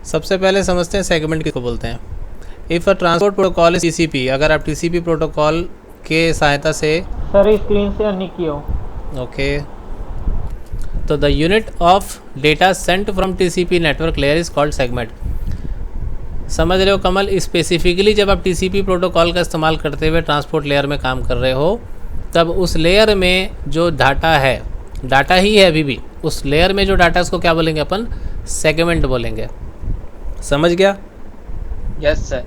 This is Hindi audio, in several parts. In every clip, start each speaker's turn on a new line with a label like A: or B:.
A: सबसे पहले समझते हैं सेगमेंट किसको बोलते हैं। If a transport protocol is TCP, अगर आप टीसीपी प्रोटोकॉल के सहायता से
B: सर स्क्रीन से नहीं किया।
A: ओके, तो the unit of data sent from TCP network layer is called segment. समझ रहे हो कमल, स्पेसिफिकली जब आप टीसीपी प्रोटोकॉल का इस्तेमाल करते हुए ट्रांसपोर्ट लेयर में काम कर रहे हो, तब उस लेयर में जो डाटा है, डाटा ही है अभी भी, उस लेयर में जो डाटा उसको क्या बोलेंगे अपन, सेगमेंट बोलेंगे। समझ गया?
C: Yes sir.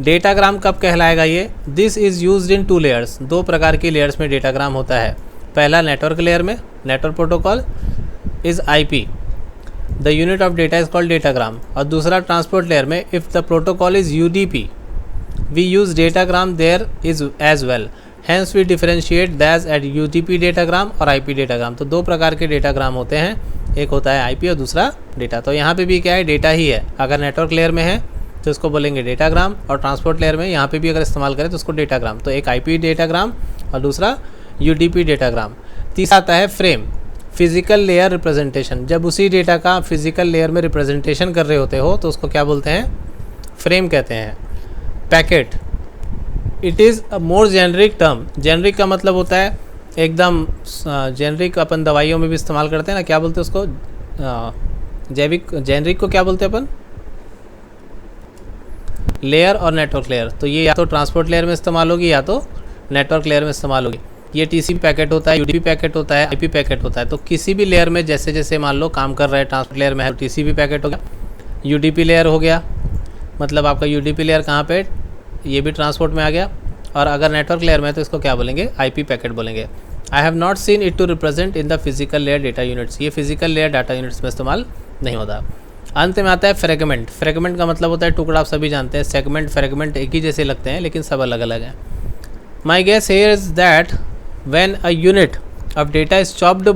A: डेटाग्राम कब कहलाएगा ये? This is used in 2 layers, 2 प्रकार की लेयर्स में डेटाग्राम होता है। पहला नेटवर्क लेयर में, network protocol is IP, the unit of data is called datagram. और दूसरा ट्रांसपोर्ट लेयर में, if the protocol is UDP we use datagram there is as well, hence we differentiate these at UDP datagram और आईपी डेटाग्राम। तो 2 प्रकार के डेटाग्राम होते हैं, एक होता है आईपी और दूसरा डेटा। तो यहाँ पे भी क्या है, डेटा ही है। अगर नेटवर्क लेयर में है तो इसको बोलेंगे डेटाग्राम, और ट्रांसपोर्ट लेयर में यहाँ पे भी अगर इस्तेमाल करें तो उसको डेटाग्राम। तो एक आईपी डेटाग्राम और दूसरा यूडीपी डेटाग्राम। तीसरा आता है फ्रेम, फिजिकल लेयर रिप्रेजेंटेशन। जब उसी डेटा का फिजिकल लेयर में रिप्रेजेंटेशन कर रहे होते हो तो उसको क्या बोलते हैं, फ्रेम कहते हैं। Packet, it is a more generic term. Generic का मतलब होता है एकदम जेनरिक, अपन दवाइयों में भी इस्तेमाल करते हैं ना, क्या बोलते हैं उसको, जैविक। जेनरिक को क्या बोलते हैं अपन, लेयर और नेटवर्क लेयर। तो ये या तो ट्रांसपोर्ट लेयर में इस्तेमाल होगी या तो नेटवर्क लेयर में इस्तेमाल होगी। ये टीसीपी पैकेट होता है, यूडीपी पैकेट होता है, आईपी पैकेट होता है। तो किसी भी लेयर में जैसे जैसे मान लो काम कर रहे हैं, ट्रांसपोर्ट लेयर में है तो टीसीपी पैकेट हो गया, यूडीपी लेयर हो गया, मतलब आपका यूडीपी लेयर कहाँ पे, ये भी ट्रांसपोर्ट में आ गया। और अगर नेटवर्क लेयर में है तो इसको क्या बोलेंगे, आईपी पैकेट बोलेंगे। I have not seen it to represent in the physical layer data units. ये फिजिकल लेयर डाटा यूनिट्स में इस्तेमाल नहीं होता। अंत में आता है फ्रेगमेंट। फ्रेगमेंट का मतलब होता है टुकड़ा, आप सभी जानते हैं। सेगमेंट फ्रेगमेंट एक ही जैसे लगते हैं लेकिन सब अलग अलग हैं। My guess here is that when a unit of data is chopped up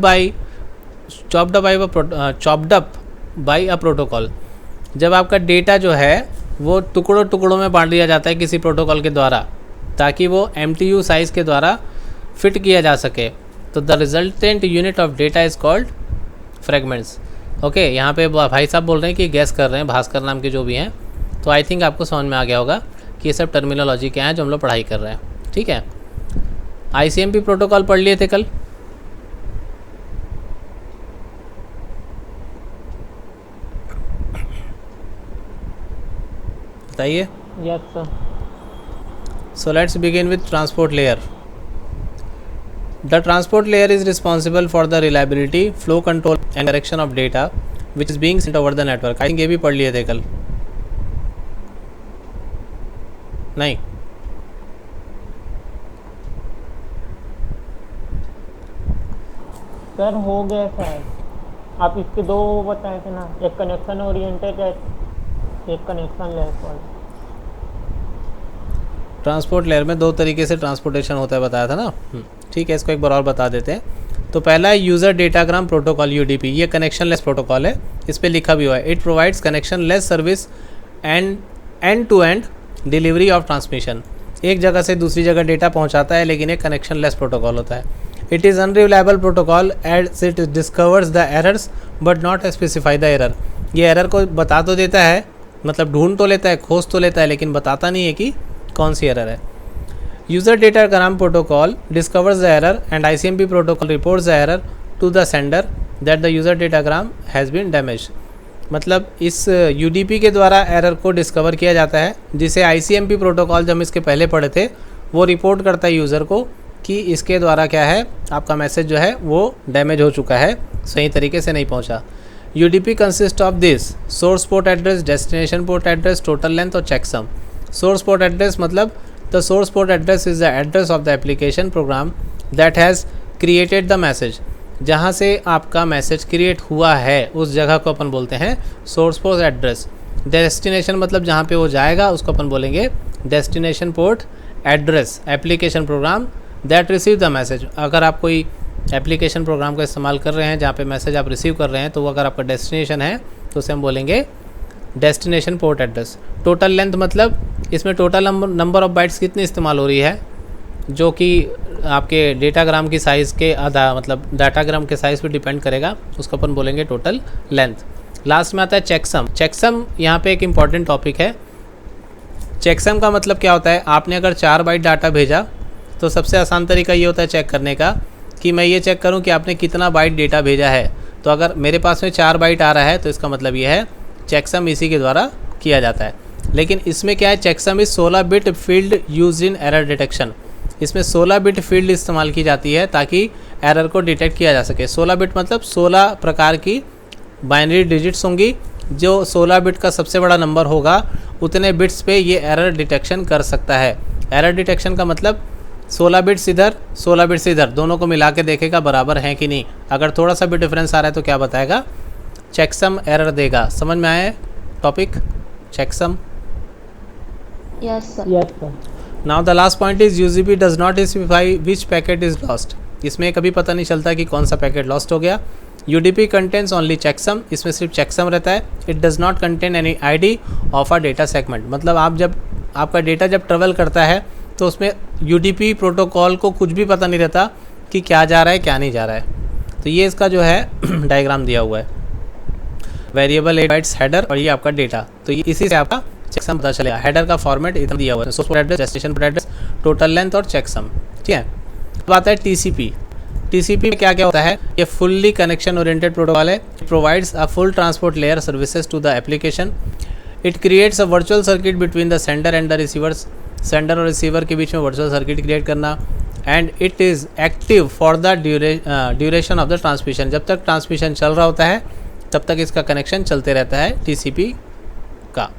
A: by a protocol, जब आपका डेटा जो है वो टुकड़ों टुकड़ों में बांट दिया जाता है किसी प्रोटोकॉल के द्वारा, ताकि वो MTU साइज़ के द्वारा फिट किया जा सके, तो the resultant unit of data is called fragments. Okay, यहाँ पे भाई साहब बोल रहे हैं कि गैस कर रहे हैं, भास्कर नाम के जो भी हैं। तो आई थिंक आपको समझ में आ गया होगा कि ये सब टर्मिनोलॉजी क्या है जो हम लोग पढ़ाई कर रहे हैं। ठीक है, ICMP प्रोटोकॉल पढ़ लिए थे कल? बताइए।
B: Yes sir.
A: So let's begin with transport layer. The transport layer is responsible for the reliability, flow control and direction of data which is being sent over the network. I think ये भी पढ़ लिए थे कल, नहीं?
B: सर हो गया सर, आप इसके 2 बताए थे ना, एक कनेक्शन ओरिएंटेड है, एक कनेक्शन लेस वाला।
A: ट्रांसपोर्ट लेयर में 2 तरीके से ट्रांसपोर्टेशन होता है, बताया था ना। ठीक है, इसको एक बार और बता देते हैं। तो पहला है यूज़र डेटाग्राम प्रोटोकॉल, यूडीपी। ये कनेक्शन लेस प्रोटोकॉल है, इस पर लिखा भी हुआ है, it provides connectionless service and end to end delivery of transmission. एक जगह से दूसरी जगह डेटा पहुंचाता है, लेकिन एक कनेक्शन लेस प्रोटोकॉल होता है। It is unreliable protocol as it discovers the errors but not specify the error. ये एरर को बता तो देता है, मतलब ढूंढ तो लेता है, खोज तो लेता है, लेकिन बताता नहीं है कि कौन सी एरर है। User datagram protocol discovers the error and ICMP protocol reports the error to the sender that the user datagram has been damage. मतलब इस UDP के द्वारा एरर को डिस्कवर किया जाता है, जिसे ICMP प्रोटोकॉल जब इसके पहले पढ़े थे वो रिपोर्ट करता है यूज़र को कि इसके द्वारा क्या है, आपका मैसेज जो है वो डैमेज हो चुका है, सही तरीके से नहीं पहुंचा। UDP consist of this: source port address, destination port address, total length और चेकसम। सोर्स पोर्ट एड्रेस मतलब the source port address is the address of the application program that has created the message. जहाँ से आपका मैसेज क्रिएट हुआ है उस जगह को अपन बोलते हैं सोर्स पोर्ट एड्रेस। डेस्टिनेशन मतलब जहाँ पे वो जाएगा उसको अपन बोलेंगे destination port address. Application program that receive the message. अगर आप कोई एप्लीकेशन प्रोग्राम का इस्तेमाल कर रहे हैं जहाँ पे मैसेज आप रिसीव कर रहे हैं, तो वो अगर आपका डेस्टिनेशन है तो उसे हम बोलेंगे destination port address. Total length मतलब इसमें टोटल नंबर ऑफ बाइट्स कितनी इस्तेमाल हो रही है, जो कि आपके डेटाग्राम की साइज़ के आधा, मतलब डाटाग्राम के साइज़ पे डिपेंड करेगा, उसको अपन बोलेंगे टोटल लेंथ। लास्ट में आता है चेकसम। चेकसम यहाँ पे एक इम्पॉर्टेंट टॉपिक है। चेकसम का मतलब क्या होता है, आपने अगर 4 बाइट डाटा भेजा तो सबसे आसान तरीका ये होता है चेक करने का कि मैं ये चेक करूँ कि आपने कितना बाइट डेटा भेजा है। तो अगर मेरे पास में 4 बाइट आ रहा है तो इसका मतलब ये है चेकसम इसी के द्वारा किया जाता है। लेकिन इसमें क्या है, checksum is 16 bit field use in error detection. इसमें 16 बिट फील्ड इस्तेमाल की जाती है ताकि एरर को डिटेक्ट किया जा सके। 16 बिट मतलब 16 प्रकार की बाइनरी डिजिट्स होंगी। जो 16 बिट का सबसे बड़ा नंबर होगा उतने बिट्स पे ये एरर डिटेक्शन कर सकता है। एरर डिटेक्शन का मतलब 16 बिट्स इधर 16 बिट्स इधर, दोनों को मिला के देखेगा बराबर हैं कि नहीं। अगर थोड़ा सा भी डिफरेंस आ रहा है तो क्या बताएगा, चेकसम एरर देगा। समझ में आया topic checksum?
D: Yes, sir.
B: Yes sir.
A: Now the last point is UDP does not specify which packet is lost. इसमें कभी पता नहीं चलता कि कौन सा पैकेट लॉस्ट हो गया। यूडीपी कंटेन्स ओनली चेकसम, इसमें सिर्फ चेकसम रहता है। It does not contain any ID of a data segment. मतलब आप जब आपका डेटा जब ट्रेवल करता है तो उसमें यूडीपी प्रोटोकॉल को कुछ भी पता नहीं रहता कि क्या जा रहा है क्या नहीं जा रहा है। तो ये इसका जो है डायग्राम दिया हुआ है, वेरिएबल 8 बाइट्स हेडर और ये आपका डेटा। तो ये इसी से आपका चेकसम पता चलेगा। हेडर का फॉर्मेट इतना दिया हुआ है, source port address, destination port address, total length और चेकसम। ठीक है, अब आता है टीसीपी। टीसीपी में क्या क्या होता है, ये फुल्ली कनेक्शन ओरिएंटेड प्रोटोकॉल है। It provides a full transport layer services to the application. It creates a virtual circuit between the sender and the receivers. Sender और रिसीवर के बीच में वर्चुअल सर्किट क्रिएट करना। And it is active for the duration of the transmission. जब तक ट्रांसमिशन चल रहा होता है तब तक इसका कनेक्शन चलते रहता है टीसीपी का।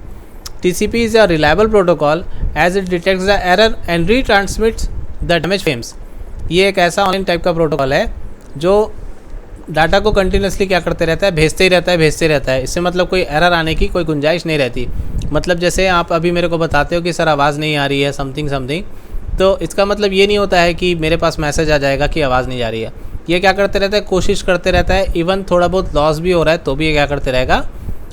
A: TCP is a reliable protocol as it detects the error and retransmits the damaged frames. ये एक ऐसा ऑनलाइन टाइप का प्रोटोकॉल है जो डाटा को कंटिन्यूसली क्या करते रहता है, भेजते ही रहता है, भेजते रहता है। इससे मतलब कोई एरर आने की कोई गुंजाइश नहीं रहती। मतलब जैसे आप अभी मेरे को बताते हो कि सर आवाज़ नहीं आ रही है समथिंग समथिंग, तो इसका मतलब ये नहीं होता है कि मेरे पास मैसेज आ जाएगा कि आवाज़ नहीं जा रही है। ये क्या करते रहता है, कोशिश करते रहता है। इवन थोड़ा बहुत लॉस भी हो रहा है तो भी ये क्या करते रहेगा,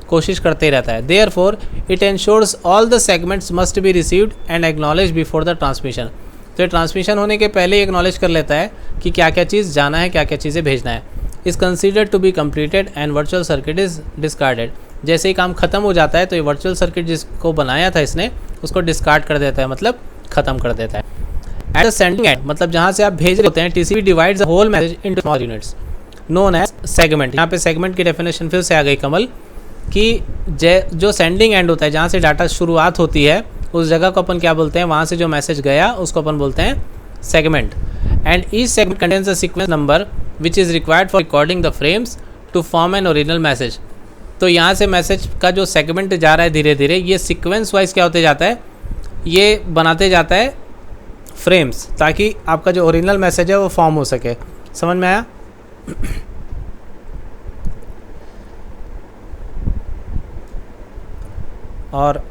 A: कोशिश करते ही रहता है। Therefore it ensures all the segments must be received and acknowledge before the transmission. तो ट्रांसमिशन होने के पहले ही एक्नॉलेज कर लेता है कि क्या क्या चीज़ जाना है, क्या क्या चीज़ें भेजना है। Is considered to be completed and virtual circuit is discarded. जैसे ही काम खत्म हो जाता है तो ये वर्चुअल सर्किट जिसको बनाया था इसने उसको डिस्कार्ड कर देता है, मतलब ख़त्म कर देता है। एट द सेंडिंग एंड, मतलब जहाँ से आप भेज रहे होते हैं, TCP divides the whole message into small units known as segment. यहाँ पे सेगमेंट की डेफिनेशन फिर से आ गई कमल, कि जो सेंडिंग एंड होता है जहाँ से डाटा शुरुआत होती है उस जगह को अपन क्या बोलते हैं, वहाँ से जो मैसेज गया उसको अपन बोलते हैं segment. And each segment contains a sequence number which is required for recording the frames to form an original message. तो यहाँ से मैसेज का जो सेगमेंट जा रहा है धीरे धीरे ये सीक्वेंस वाइज क्या होते जाता है, ये बनाते जाता है फ्रेम्स, ताकि आपका जो ओरिजिनल मैसेज है वो फॉर्म हो सके। समझ में आया? और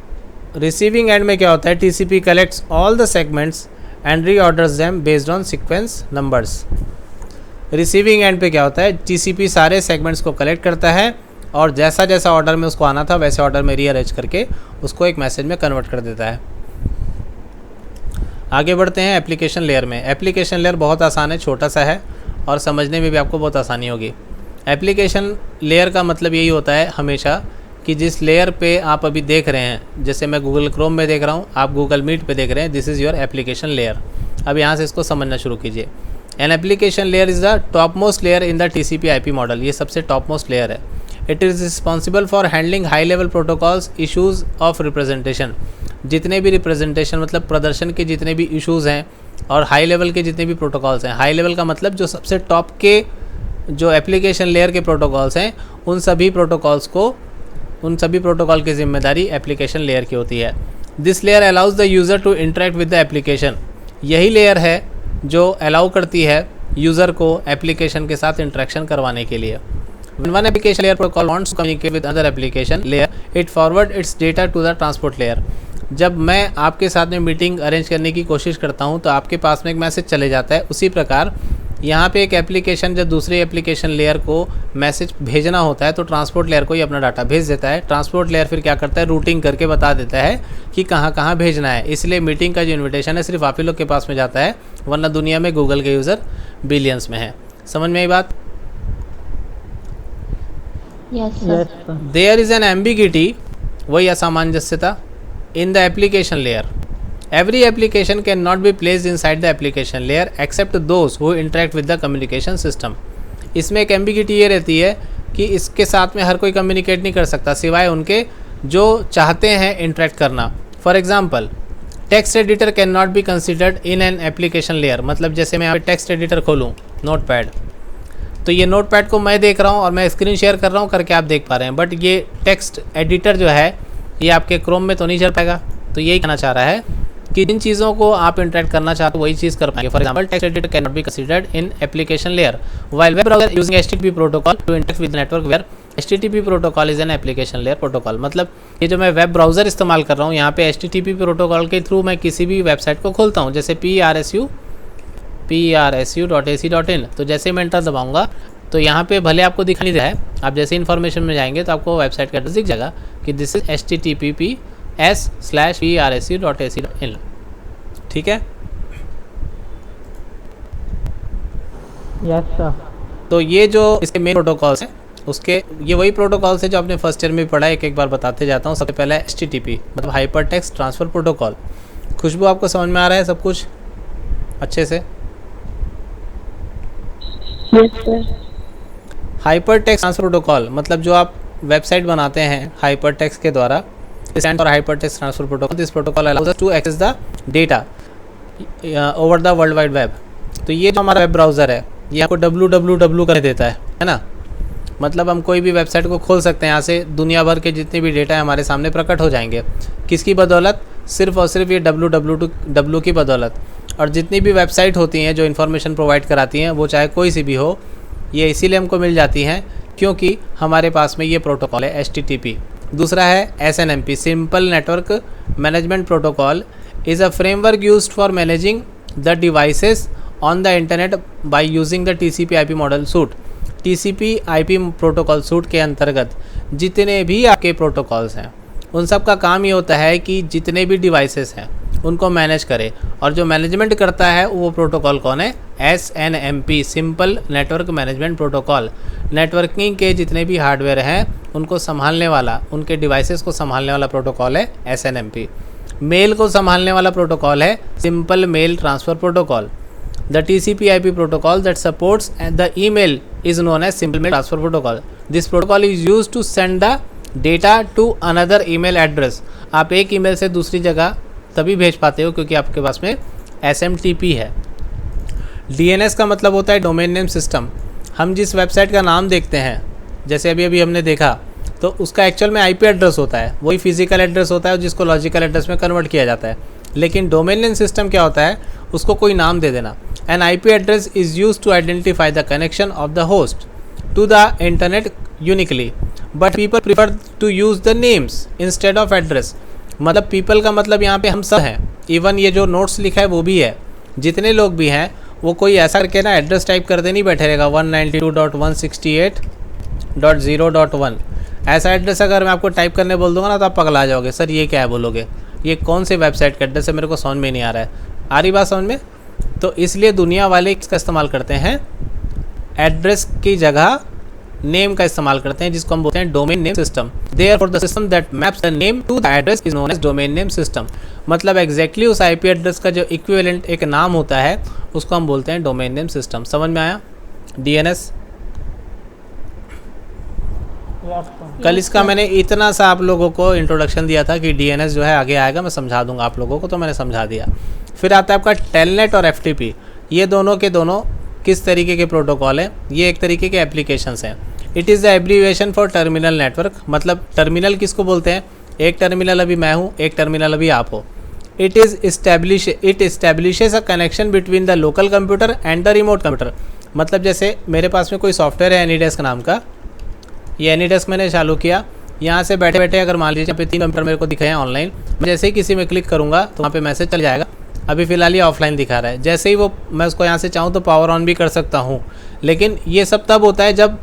A: रिसीविंग एंड में क्या होता है, TCP collects all the segments and reorders them based on sequence numbers. Receiving end पे क्या होता है, टीसीपी सारे सेगमेंट्स को कलेक्ट करता है और जैसा जैसा ऑर्डर में उसको आना था वैसे ऑर्डर में रीअरेंज करके उसको एक मैसेज में कन्वर्ट कर देता है। आगे बढ़ते हैं एप्लीकेशन लेयर में। एप्लीकेशन लेयर बहुत आसान है, छोटा सा है और समझने में भी आपको बहुत आसानी होगी। एप्लीकेशन लेयर का मतलब यही होता है हमेशा कि जिस लेयर पे आप अभी देख रहे हैं, जैसे मैं गूगल क्रोम में देख रहा हूँ, आप गूगल मीट पे देख रहे हैं, this is your application layer. अब यहाँ से इसको समझना शुरू कीजिए। N application layer is the top most layer in the TCP IP model. ये सबसे टॉप मोस्ट लेयर है। It is responsible for handling high level protocols issues of representation. जितने भी रिप्रेजेंटेशन मतलब प्रदर्शन के जितने भी इश्यूज़ हैं और हाई लेवल के जितने भी प्रोटोकॉल्स हैं। हाई लेवल का मतलब जो सबसे टॉप के जो एप्लीकेशन लेयर के प्रोटोकॉल्स हैं उन सभी प्रोटोकॉल की जिम्मेदारी एप्लीकेशन लेयर की होती है। This layer allows the user to interact with the application. यही लेयर है जो अलाउ करती है यूज़र को एप्लीकेशन के साथ इंटरेक्शन करवाने के लिए। When one application layer protocol wants to communicate with another application layer, it forward its data to the transport layer. जब मैं आपके साथ में मीटिंग अरेंज करने की कोशिश करता हूं तो आपके पास में एक मैसेज चले जाता है। उसी प्रकार यहाँ पे एक एप्लीकेशन जब दूसरी एप्लीकेशन लेयर को मैसेज भेजना होता है तो ट्रांसपोर्ट लेयर को ही अपना डाटा भेज देता है। ट्रांसपोर्ट लेयर फिर क्या करता है, रूटिंग करके बता देता है कि कहाँ कहाँ भेजना है। इसलिए मीटिंग का जो इन्विटेशन है सिर्फ आप ही लोग के पास में जाता है, वरना दुनिया में गूगल के यूज़र बिलियंस में है। समझ में आई बात?
D: Yes, sir.
B: Yes sir.
A: There is an ambiguity, वही असामंजस्यता, in the application layer. Every application can not be placed inside the application layer except those who interact with the communication system. इसमें एक एम्बिगिटी ये रहती है कि इसके साथ में हर कोई कम्युनिकेट नहीं कर सकता सिवाय उनके जो चाहते हैं इंटरेक्ट करना। For example, text editor can not be considered in an application layer. मतलब जैसे मैं यहाँ पे टेक्स्ट एडिटर खोलूँ नोटपैड, तो ये नोटपैड को मैं देख रहा हूँ और मैं स्क्रीन शेयर कर रहा हूँ करके आप देख पा रहे हैं, बट ये टेक्स्ट एडिटर जो है ये आपके क्रोम में तो नहीं चल पाएगा। तो यही कहना चाह रहा है कि जिन चीज़ों को आप इंटरेक्ट करना चाहते हो वही चीज़ कर पाएंगे। For example, text editor can not be considered in application layer while web browser using HTTP protocol to interact with network where HTTP protocol is an application layer protocol. मतलब ये जो मैं वेब ब्राउज़र इस्तेमाल कर रहा हूँ यहाँ पे HTTP प्रोटोकॉल के थ्रू मैं किसी भी वेबसाइट को खोलता हूँ, जैसे prsu.ac.in। तो जैसे मैं एंटर दबाऊँगा तो यहाँ पे भले आपको दिखाई नहीं दे रहा है, आप जैसे इन्फॉर्मेशन में जाएंगे तो आपको वेबसाइट का एड्रेस दिख जाएगा कि दिस इज https:/prsu.ac.in। ठीक है।
B: Yes sir.
A: तो ये जो इसके मेन प्रोटोकॉल्स हैं उसके ये वही प्रोटोकॉल्स है जो आपने फर्स्ट ईयर में भी पढ़ा है, एक बार बताते जाता हूँ। सबसे पहला है HTTP मतलब हाइपर टेक्स्ट ट्रांसफ़र प्रोटोकॉल। खुशबू, आपको समझ में आ रहा है सब कुछ अच्छे से?
D: Yes, sir.
A: Hyper text transfer protocol मतलब जो आप वेबसाइट बनाते हैं हाइपर टेक्स्ट के द्वारा, stand for hypertext transfer protocol. This protocol allows us to access the data over the world wide web. तो ये जो हमारा वेब ब्राउज़र है ये आपको www कर देता है ना। मतलब हम कोई भी वेबसाइट को खोल सकते हैं, यहाँ से दुनिया भर के जितने भी डेटा है हमारे सामने प्रकट हो जाएंगे। किसकी बदौलत? सिर्फ और सिर्फ ये www की बदौलत। और जितनी भी वेबसाइट होती हैं जो इन्फॉर्मेशन प्रोवाइड कराती हैं वो चाहे कोई सी भी हो, ये इसीलिए हमको मिल जाती हैं क्योंकि हमारे पास में ये प्रोटोकॉल है HTTP। दूसरा है SNMP simple network management protocol is a framework used for managing the devices on the internet by using the TCP/IP model suit. TCP/IP protocol suit के अंतर्गत जितने भी आपके प्रोटोकॉल्स हैं उन सब का काम ये होता है कि जितने भी डिवाइसेस हैं उनको मैनेज करे, और जो मैनेजमेंट करता है वो प्रोटोकॉल कौन है? SNMP simple network management protocol. Networking के जितने भी हार्डवेयर हैं उनको संभालने वाला, उनके डिवाइसेस को संभालने वाला प्रोटोकॉल है SNMP। मेल को संभालने वाला प्रोटोकॉल है simple mail transfer protocol. The TCP/IP protocol that supports the email is known as simple mail transfer protocol. This protocol is used to send the data to another email address. आप एक ईमेल से दूसरी जगह तभी भेज पाते हो क्योंकि आपके पास में SMTP है। DNS का मतलब होता है डोमेन नेम सिस्टम। हम जिस वेबसाइट का नाम देखते हैं, जैसे अभी हमने देखा, तो उसका एक्चुअल में IP एड्रेस होता है, वही फिजिकल एड्रेस होता है जिसको लॉजिकल एड्रेस में कन्वर्ट किया जाता है। लेकिन डोमेन नेम सिस्टम क्या होता है? उसको कोई नाम दे देना। An IP address is use to identify the connection of the host to the internet uniquely, but people prefer to use the names instead of address. मतलब पीपल का मतलब यहाँ पे हम सब हैं, इवन ये जो नोट्स लिखा है वो भी है। जितने लोग भी हैं वो कोई ऐसा करके ना एड्रेस टाइप करते नहीं बैठे रहेगा 192.168.0.1। ऐसा एड्रेस अगर मैं आपको टाइप करने बोल दूंगा ना तो आप पगला जाओगे, सर ये क्या है बोलोगे, ये कौन से वेबसाइट का एड्रेस है, मेरे को समझ में नहीं आ रहा है। आ रही बात समझ में? तो इसलिए दुनिया वाले इसका इस्तेमाल करते हैं, एड्रेस की जगह नेम का इस्तेमाल करते हैं, जिसको हम बोलते हैं domain name system. Therefore the system that maps the name to the address is known as domain name system. मतलब एग्जैक्टली उस IP एड्रेस का जो इक्विवेलेंट एक नाम होता है उसको हम बोलते हैं डोमेन नेम सिस्टम। समझ में आया? DNS
B: yes sir.
A: कल इसका मैंने इतना सा आप लोगों को इंट्रोडक्शन दिया था कि DNS जो है आगे आएगा, मैं समझा दूंगा आप लोगों को, तो मैंने समझा दिया। फिर आता है आपका टेलनेट और FTP। ये दोनों के दोनों किस तरीके के प्रोटोकॉल हैं? ये एक तरीके के एप्लीकेशंस हैं। It is the abbreviation for terminal network. मतलब टर्मिनल किसको बोलते हैं? एक टर्मिनल अभी मैं हूँ, एक टर्मिनल अभी आप हो। It establishes a connection between the local computer and the remote computer. मतलब जैसे मेरे पास में कोई सॉफ्टवेयर है एनीडेस्क नाम का, ये एनीडेस्क मैंने चालू किया, यहाँ से बैठे बैठे अगर मान लीजिए यहाँ पे 3 कंप्यूटर मेरे को दिखाए हैं ऑनलाइन, मैं जैसे ही किसी में क्लिक करूँगा तो वहाँ पे मैसेज चल जाएगा। अभी फ़िलहाल ये ऑफलाइन दिखा रहा है, जैसे ही वो मैं उसको यहाँ से चाहूँ तो पावर ऑन भी कर सकता हूँ। लेकिन ये सब तब होता है जब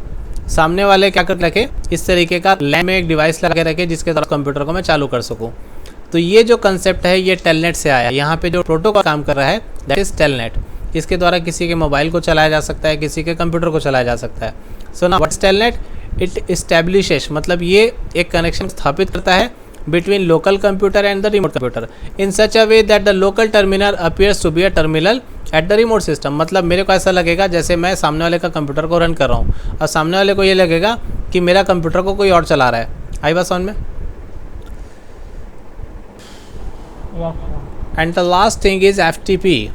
A: सामने वाले क्या कर रखे, इस तरीके का लैन में एक डिवाइस लगा के रखे जिसके द्वारा कंप्यूटर को मैं चालू कर सकूँ। तो ये जो कंसेप्ट है ये टेलनेट से आया। यहाँ पे जो प्रोटोकॉल काम कर रहा है दैट इज़ टेलनेट। इसके द्वारा किसी के मोबाइल को चलाया जा सकता है, किसी के कंप्यूटर को चलाया जा सकता है। So now what is Telnet? It establishes मतलब ये एक कनेक्शन स्थापित करता है between local computer and the remote computer in such a way that the local terminal appears to be a terminal at the remote system. मतलब मेरे को ऐसा लगेगा जैसे मैं सामने वाले का कंप्यूटर को रन कर रहा हूँ और सामने वाले को ये लगेगा कि मेरा कंप्यूटर को कोई और चला रहा है। आई बात समझ में?
B: Yes sir.
A: And the last thing is FTP.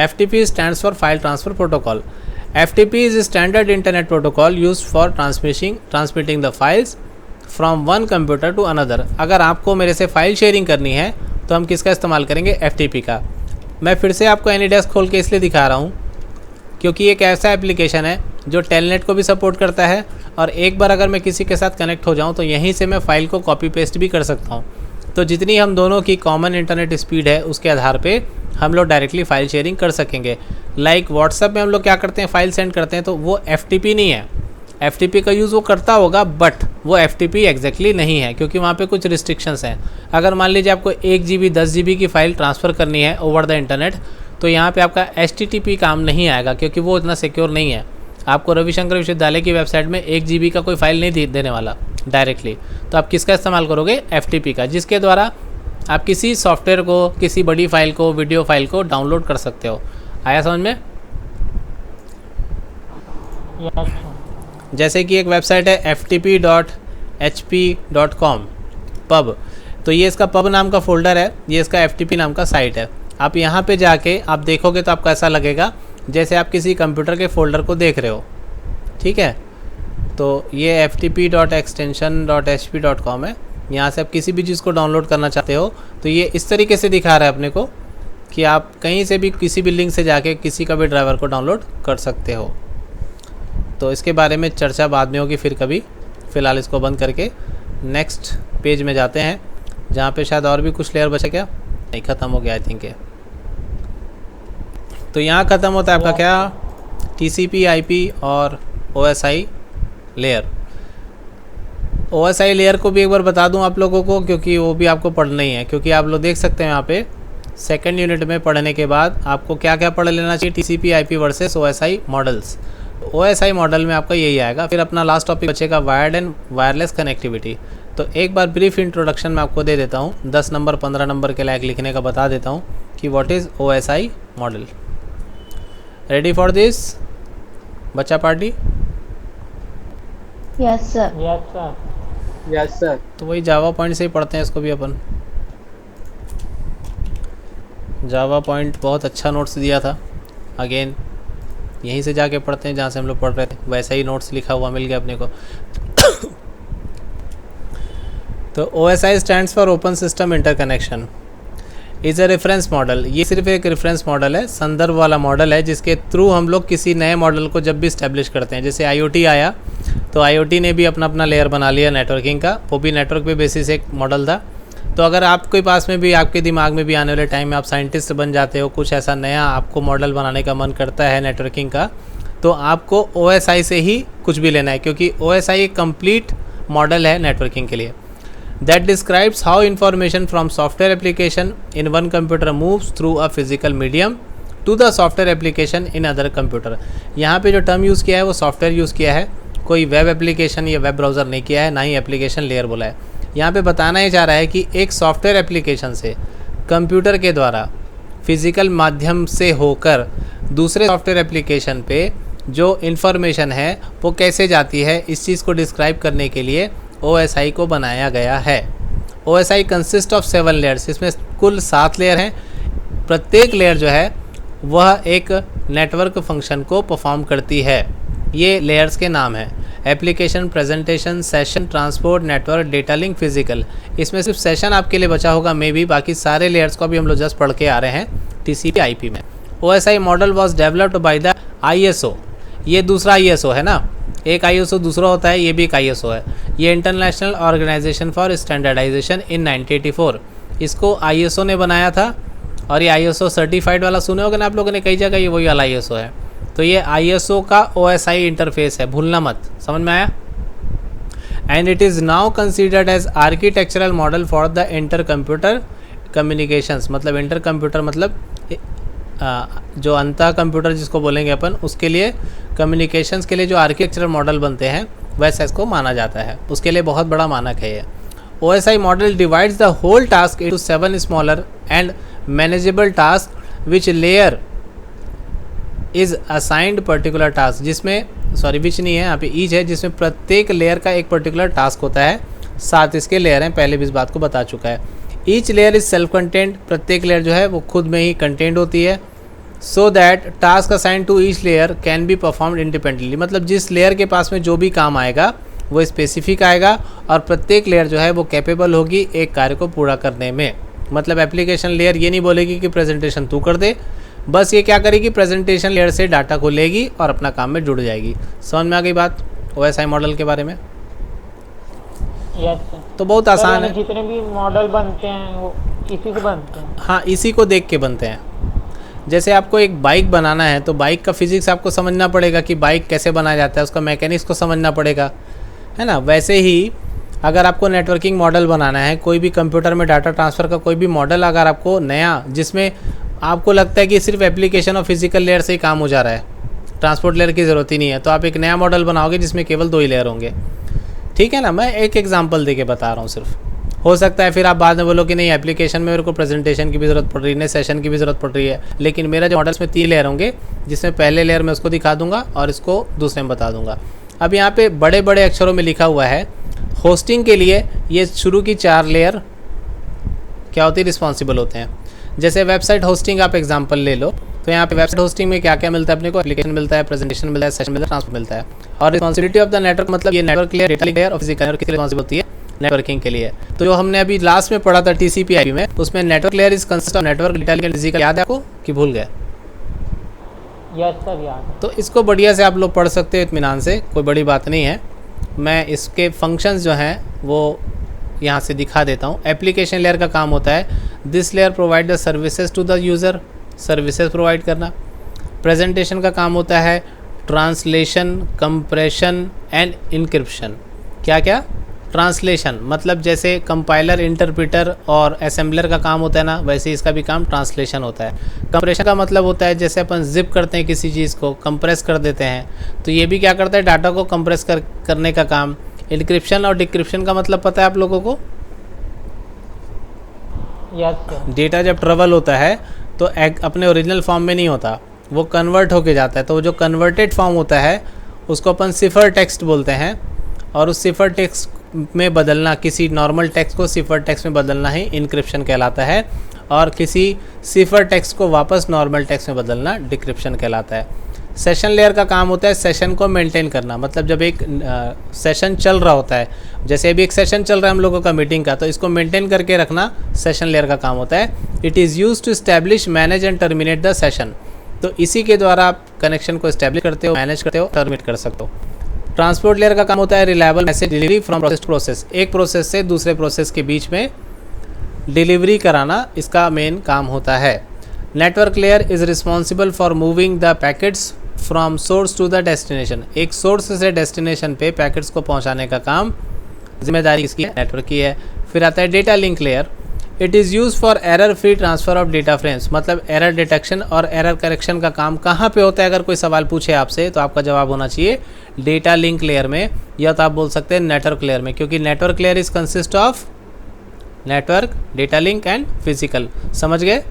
A: FTP stands for File Transfer Protocol. FTP is a standard internet protocol used for transmitting the files from one computer to another. अगर आपको मेरे से फाइल शेयरिंग करनी है तो हम किसका इस्तेमाल करेंगे? FTP का। मैं फिर से आपको AnyDesk खोल के इसलिए दिखा रहा हूँ क्योंकि एक ऐसा एप्लीकेशन है जो टेलनेट को भी सपोर्ट करता है और एक बार अगर मैं किसी के साथ कनेक्ट हो जाऊँ तो यहीं से मैं फ़ाइल को कॉपी पेस्ट भी कर सकता हूँ। तो जितनी हम दोनों की कॉमन इंटरनेट स्पीड है उसके आधार पे हम लोग डायरेक्टली फ़ाइल शेयरिंग कर सकेंगे। लाइक व्हाट्सएप में हम लोग क्या करते हैं, फ़ाइल सेंड करते हैं तो वो FTP नहीं है। FTP का यूज़ वो करता होगा बट वो FTP एग्जैक्टली नहीं है क्योंकि वहाँ पे कुछ रिस्ट्रिक्शंस हैं। अगर मान लीजिए आपको 1 GB 10 GB की फ़ाइल ट्रांसफ़र करनी है ओवर द इंटरनेट तो यहाँ पे आपका HTTP काम नहीं आएगा क्योंकि वो इतना सिक्योर नहीं है। आपको रविशंकर विश्वविद्यालय की वेबसाइट में 1 GB का कोई फ़ाइल नहीं देने वाला डायरेक्टली। तो आप किसका इस्तेमाल करोगे? FTP का, जिसके द्वारा आप किसी सॉफ्टवेयर को, किसी बड़ी फाइल को, वीडियो फाइल को डाउनलोड कर सकते हो। आया समझ में?
B: Yes sir.
A: जैसे कि एक वेबसाइट है ftp.hp.com पब, तो ये इसका पब नाम का फ़ोल्डर है, ये इसका FTP नाम का साइट है। आप यहाँ पे जाके आप देखोगे तो आपको ऐसा लगेगा जैसे आप किसी कंप्यूटर के फ़ोल्डर को देख रहे हो। ठीक है, तो ये ftp.extension.hp.com है। यहाँ से आप किसी भी चीज़ को डाउनलोड करना चाहते हो तो ये इस तरीके से दिखा रहा है अपने को कि आप कहीं से भी किसी भी लिंक से जाके किसी का भी ड्राइवर को डाउनलोड कर सकते हो। तो इसके बारे में चर्चा बाद में होगी फिर कभी। फ़िलहाल इसको बंद करके नेक्स्ट पेज में जाते हैं जहाँ पे शायद और भी कुछ लेयर बचा। क्या नहीं, ख़त्म हो गया आई थिंक। तो यहाँ ख़त्म होता है आपका क्या, TCP IP और OSI लेयर। OSI लेयर को भी एक बार बता दूं आप लोगों को क्योंकि वो भी आपको पढ़ना ही है, क्योंकि आप लोग देख सकते हैं यहाँ पे सेकंड यूनिट में पढ़ने के बाद आपको क्या क्या पढ़ लेना चाहिए, TCP IP versus OSI models. OSI model में आपका यही आएगा। फिर अपना लास्ट टॉपिक बचेगा वायर्ड एंड वायरलेस कनेक्टिविटी। तो एक बार ब्रीफ इंट्रोडक्शन मैं आपको दे देता हूँ, 10 नंबर 15 नंबर के लायक लिखने का बता देता हूँ कि what is OSI model. Ready for this बच्चा party?
D: Yes, sir.
B: Yes sir.
C: Yes sir.
A: तो वही जावा पॉइंट से ही पढ़ते हैं इसको भी अपन। जावा पॉइंट बहुत अच्छा नोट्स दिया था, अगेन यहीं से जाके पढ़ते हैं जहाँ से हम लोग पढ़ रहे थे, वैसा ही नोट्स लिखा हुआ मिल गया अपने को। तो OSI stands for open system interconnection, is a reference model. ये सिर्फ एक रेफरेंस मॉडल है, संदर्भ वाला मॉडल है जिसके थ्रू हम लोग किसी नए मॉडल को जब भी इस्टेब्लिश करते हैं। जैसे IoT आया तो IoT ने भी अपना अपना लेयर बना लिया नेटवर्किंग का, वो भी नेटवर्क पे बेसिस एक मॉडल था। तो अगर आपके पास में भी, आपके दिमाग में भी आने वाले टाइम में आप साइंटिस्ट बन जाते हो, कुछ ऐसा नया आपको मॉडल बनाने का मन करता है नेटवर्किंग का, तो आपको OSI से ही कुछ भी लेना है क्योंकि OSI एक कंप्लीट मॉडल है नेटवर्किंग के लिए। That describes how information from software application in one computer moves through a physical medium to the software application in other computer। यहाँ पे जो टर्म यूज़ किया है वो सॉफ्टवेयर यूज़ किया है, कोई वेब एप्लीकेशन या वेब ब्राउज़र नहीं किया है, ना ही एप्लीकेशन लेयर बोला है। यहाँ पे बताना ही चाह रहा है कि एक सॉफ्टवेयर एप्लीकेशन से कंप्यूटर के द्वारा फिज़िकल माध्यम से होकर दूसरे सॉफ्टवेयर एप्लीकेशन पे जो इन्फॉर्मेशन है वो कैसे जाती है, इस चीज़ को डिस्क्राइब करने के लिए OSI को बनाया गया है। OSI कंसिस्ट ऑफ 7 लेयर्स, इसमें कुल 7 लेयर हैं। प्रत्येक लेयर जो है वह एक नेटवर्क फंक्शन को परफॉर्म करती है। ये लेयर्स के नाम हैं: application, presentation, session, transport, network, data link, physical. इसमें सिर्फ सेशन आपके लिए बचा होगा मे बी, बाकी सारे लेयर्स को अभी हम लोग जस्ट पढ़ के आ रहे हैं TCP IP में। OSI model was developed by the ISO। ये दूसरा ISO है ना, एक ISO दूसरा होता है, ये भी एक ISO है। ये इंटरनेशनल ऑर्गेनाइजेशन फॉर स्टैंडर्डाइजेशन इन 1984, इसको ISO ने बनाया था। और ये ISO सर्टिफाइड वाला सुने होगे ना आप लोगों ने कई जगह, ये वही वाला ISO है। तो ये ISO का OSI इंटरफेस है, भूलना मत। समझ में आया? And it is now considered as architectural model for the inter computer communications. मतलब इंटर कंप्यूटर मतलब जो अंतर कंप्यूटर जिसको बोलेंगे अपन, उसके लिए कम्युनिकेशंस के लिए जो आर्किटेक्चरल मॉडल बनते हैं वैसा इसको माना जाता है, उसके लिए बहुत बड़ा मानक है ये। OSI model divides the whole task into 7 smaller and manageable task which layer is assigned particular task, जिसमें विच नहीं है यहाँ पे, ईच है, जिसमें प्रत्येक लेयर का एक पर्टिकुलर टास्क होता है। 7 इसके लेयर हैं, पहले भी इस बात को बता चुका है। Each layer is self content, प्रत्येक लेयर जो है वो खुद में ही कंटेंट होती है। So that task assign to each layer can be performed independently, मतलब जिस लेयर के पास में जो भी काम आएगा वो स्पेसिफिक आएगा और प्रत्येक लेयर जो है वो कैपेबल होगी एक कार्य को पूरा करने में। मतलब एप्लीकेशन लेयर ये नहीं बोलेगी कि प्रेजेंटेशन तू कर दे, बस ये क्या करेगी, प्रेजेंटेशन लेयर से डाटा को लेगी और अपना काम में जुड़ जाएगी। समझ में आ गई बात OSI मॉडल के बारे में?
B: Yes sir.
A: तो बहुत आसान है।
B: जितने भी मॉडल बनते हैं वो इसी से बनते हैं।
A: हाँ, इसी को देख के बनते हैं। जैसे आपको एक बाइक बनाना है तो बाइक का फिजिक्स आपको समझना पड़ेगा कि बाइक कैसे बनाया जाता है, उसका मैकेनिक्स को समझना पड़ेगा, है ना। वैसे ही अगर आपको नेटवर्किंग मॉडल बनाना है, कोई भी कंप्यूटर में डाटा ट्रांसफ़र का कोई भी मॉडल अगर आपको नया, जिसमें आपको लगता है कि सिर्फ एप्लीकेशन और फिजिकल लेयर से ही काम हो जा रहा है, ट्रांसपोर्ट लेयर की ज़रूरत ही नहीं है, तो आप एक नया मॉडल बनाओगे जिसमें केवल 2 ही लेयर होंगे। ठीक है ना, मैं एक एग्जांपल देके बता रहा हूँ सिर्फ। हो सकता है फिर आप बाद में बोलो कि नहीं एप्लीकेशन में मेरे को प्रेजेंटेशन की भी ज़रूरत पड़ रही है, नहीं सेशन की भी ज़रूरत पड़ रही है, लेकिन मेरा जो मॉडल्स में 3 लेयर होंगे, जिसमें पहले लेयर में उसको दिखा दूंगा और इसको दूसरे में बता दूंगा। अब यहाँ पे बड़े बड़े अक्षरों में लिखा हुआ है होस्टिंग के लिए ये शुरू की 4 लेयर क्या होती है, रिस्पॉन्सिबल होते हैं। जैसे वेबसाइट होस्टिंग आप एग्जांपल ले लो, तो यहाँ पे वेबसाइट होस्टिंग में क्या क्या मिलता है अपने को, एप्लीकेशन मिलता है, प्रेजेंटेशन मिलता है, सेशन मिलता है, ट्रांसपोर्ट मिलता है। और रिस्पॉन्सिबिलिटी ऑफ द नेटवर्क, मतलब ये नेटवर्क लेयर, डेटा लेयर और फिजिकल लेयर किसकी रिस्पॉन्सिबल होती है, नेटवर्किंग के लिए। तो जो हमने अभी लास्ट में पढ़ा था TCP/IP में, उसमें network layer is consist of network, data layer, physical, याद है आपको कि भूल गए?
B: यस सर, याद है।
A: तो इसको बढ़िया से आप लोग पढ़ सकते हो इत्मीनान से, कोई बड़ी बात नहीं है। मैं इसके फंक्शंस जो हैं वो यहाँ से दिखा देता हूँ। एप्लीकेशन लेयर का काम होता है this layer provide the services to the user, services provide करना। प्रेजेंटेशन का काम होता है ट्रांसलेशन, कंप्रेशन एंड इनक्रिप्शन। क्या क्या? ट्रांसलेशन, मतलब जैसे कंपाइलर, इंटरप्रेटर और असेंबलर का काम होता है ना, वैसे इसका भी काम ट्रांसलेशन होता है। कंप्रेशन का मतलब होता है जैसे अपन जिप करते हैं किसी चीज़ को, कंप्रेस कर देते हैं, तो ये भी क्या करता है, डाटा को कंप्रेस करने का काम। इनक्रिप्शन और डिक्रिप्शन का मतलब पता है आप लोगों को?
B: Yes sir.
A: डेटा जब ट्रेवल होता है तो अपने ओरिजिनल फॉर्म में नहीं होता, वो कन्वर्ट होके जाता है। तो जो कन्वर्टेड फॉर्म होता है उसको अपन सिफर टेक्स्ट बोलते हैं, और उस सिफर टेक्स्ट में बदलना, किसी नॉर्मल टेक्स्ट को सिफर टेक्स्ट में बदलना ही इनक्रिप्शन कहलाता है, और किसी सिफर टेक्स्ट को वापस नॉर्मल टेक्स्ट में बदलना डिक्रिप्शन कहलाता है। सेशन लेयर का काम होता है सेशन को मेंटेन करना, मतलब जब एक सेशन चल रहा होता है, जैसे अभी एक सेशन चल रहा है हम लोगों का मीटिंग का, तो इसको मेंटेन करके रखना सेशन लेयर का काम होता है। It is used to establish, manage and terminate the session. तो इसी के द्वारा आप कनेक्शन को एस्टैब्लिश करते हो, मैनेज करते हो, टर्मिनेट कर सकते हो। ट्रांसपोर्ट लेयर का काम होता है reliable message delivery from process to process, एक प्रोसेस से दूसरे प्रोसेस के बीच में डिलीवरी कराना इसका मेन काम होता है। Network layer is responsible for moving the packets from source to the destination, एक सोर्स से डेस्टिनेशन पे पैकेट्स को पहुंचाने का काम जिम्मेदारी इसकी है, नेटवर्क की है। फिर आता है data link layer, it is use for error free transfer of data frames, मतलब एरर डिटेक्शन और एरर करेक्शन का काम कहाँ पे होता है। अगर कोई सवाल पूछे आपसे तो आपका जवाब होना चाहिए डेटा लिंक लेयर में, या तो आप बोल सकते हैं नेटवर्क लेयर में, क्योंकि network layer is consist of network, data link and physical. समझ गए?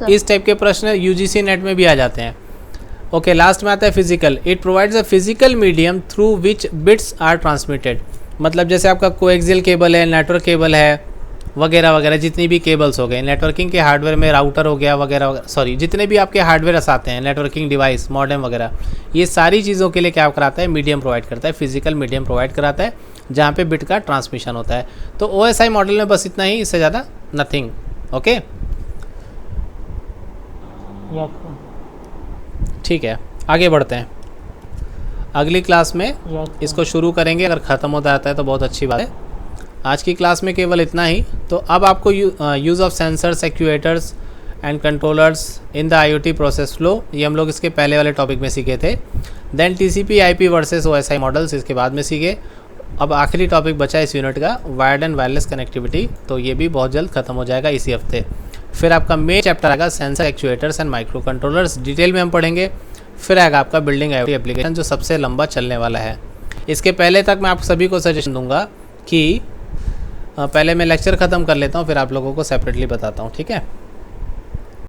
A: इस टाइप के प्रश्न UGC नेट में भी आ जाते हैं। ओके, लास्ट में आता है physical, it provides a physical medium through which bits are transmitted, मतलब जैसे आपका कोएक्सियल केबल है, नेटवर्क केबल है, वगैरह वगैरह, जितनी भी केबल्स हो गए नेटवर्किंग के हार्डवेयर में, राउटर हो गया वगैरह वगैरह, सॉरी जितने भी आपके हार्डवेयर आते हैं, नेटवर्किंग डिवाइस, मॉडेम वगैरह, ये सारी चीज़ों के लिए क्या कराता है, मीडियम प्रोवाइड करता है, फिजिकल मीडियम प्रोवाइड कराता है, जहाँ पे बिट का ट्रांसमिशन होता है। तो OSI मॉडल में बस इतना ही, इससे ज़्यादा नथिंग। ओके, ठीक है, आगे बढ़ते हैं। अगली क्लास में इसको शुरू करेंगे, अगर ख़त्म हो जाता है तो बहुत अच्छी बात है। आज की क्लास में केवल इतना ही। तो अब आपको use of sensors, actuators and controllers in the IoT process flow, ये हम लोग इसके पहले वाले टॉपिक में सीखे थे। Then TCP/IP versus OSI models इसके बाद में सीखे। अब आखिरी टॉपिक बचा इस यूनिट का, वायर्ड एंड वायरलेस कनेक्टिविटी, तो ये भी बहुत जल्द ख़त्म हो जाएगा इसी हफ्ते। फिर आपका मेन चैप्टर आएगा sensor, actuators and micro controllers, detail में हम पढ़ेंगे। फिर आएगा आपका बिल्डिंग IoT एप्लीकेशन, जो सबसे लंबा चलने वाला है। इसके पहले तक मैं आप सभी को सजेशन दूंगा कि पहले मैं लेक्चर ख़त्म कर लेता हूँ, फिर आप लोगों को सेपरेटली बताता हूँ, ठीक है।